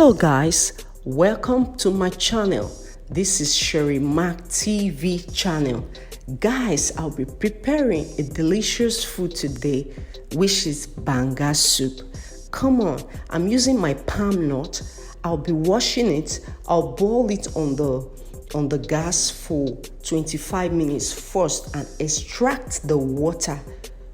Hello guys, welcome to my channel. This is Sherry Mac TV channel. Guys, I'll be preparing a delicious food today, which is Banga soup. Come on, I'm using my palm nut. I'll be washing it. I'll boil it on the gas for 25 minutes first and extract the water,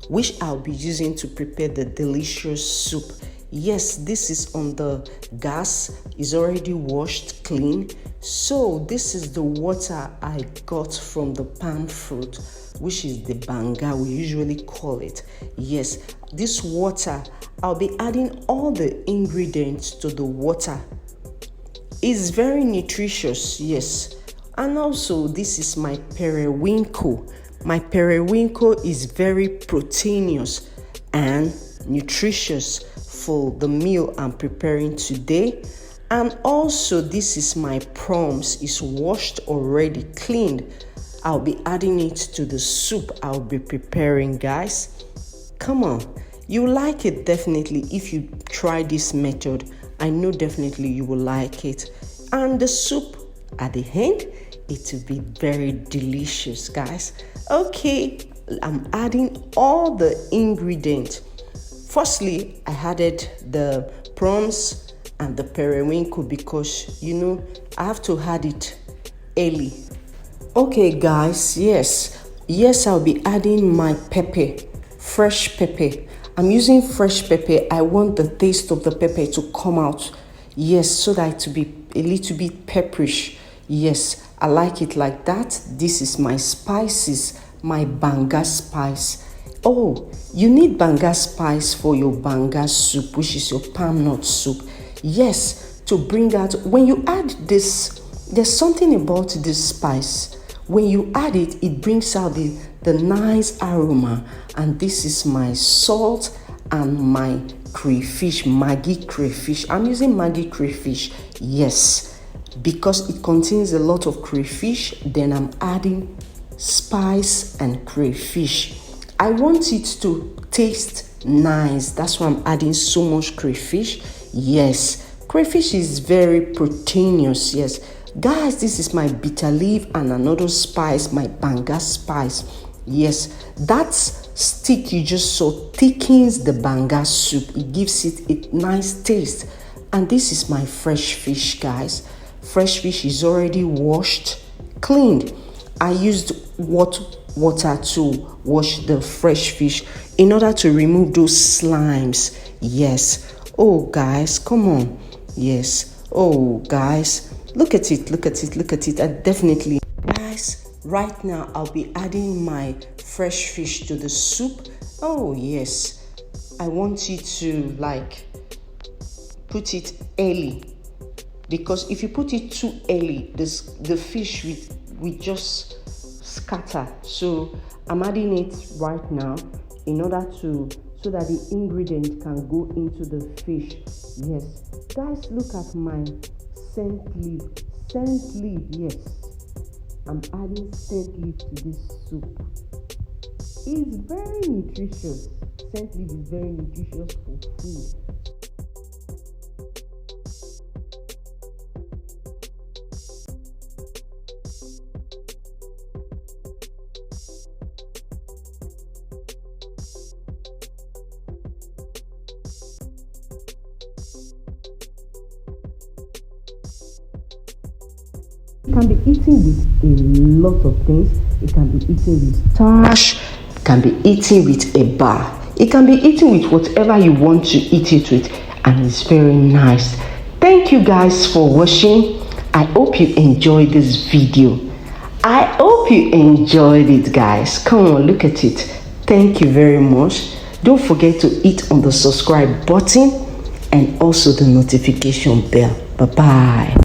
which I'll be using to prepare the delicious soup. Yes, this is on the gas, is already washed clean. So this is the water I got from the palm fruit, which is the Banga we usually call it. Yes, this water, I'll be adding all the ingredients to the water. It's very nutritious, yes. And also this is my Periwinko. My Periwinko is very proteinous and nutritious for the meal I'm preparing today. And also this is my prawns. It's washed already, cleaned. I'll be adding it to the soup I'll be preparing, guys. Come on, you like it definitely. If you try this method, I know definitely you will like it. And the soup at the end, it will be very delicious, guys. Okay, I'm adding all the ingredients. Firstly, I added the prawns and the periwinkle because, I have to add it early. Okay, guys, yes, I'll be adding my pepper, fresh pepper. I'm using fresh pepper. I want the taste of the pepper to come out. Yes, so that it will be a little bit pepperish. Yes, I like it like that. This is my spices, my Banga spice. Oh, you need Banga spice for your Banga soup, which is your palm nut soup. Yes, to bring out, when you add this, there's something about this spice. When you add it, it brings out the nice aroma. And this is my salt and my crayfish, Maggi crayfish. I'm using Maggi crayfish, yes, because it contains a lot of crayfish. Then I'm adding spice and crayfish. I want it to taste nice. That's why I'm adding so much crayfish. Yes, crayfish is very proteinous. Yes, guys, this is my bitter leaf and another spice, my Banga spice. Yes, that stick you just saw thickens the Banga soup. It gives it a nice taste. And this is my fresh fish, guys. Fresh fish is already washed, cleaned. I used water to wash the fresh fish in order to remove those slimes. Yes. Oh, guys, come on. Yes. Oh, guys, look at it. I definitely, guys, right now I'll be adding my fresh fish to the soup. Oh, yes. I want you to put it early, because if you put it too early, the fish will just scatter. So I'm adding it right now in order so that the ingredient can go into the fish. Yes, guys, look at my scent leaf. Yes, I'm adding scent leaf to this soup. It's very nutritious. Scent leaf is very nutritious for food. It can be eaten with a lot of things. It can be eaten with starch. It can be eaten with a bar. It can be eaten with whatever you want to eat it with, and it's very nice. Thank you guys for watching. I hope you enjoyed this video. I hope you enjoyed it, guys. Come on, look at it. Thank you very much. Don't forget to hit on the subscribe button and also the notification bell. Bye-bye.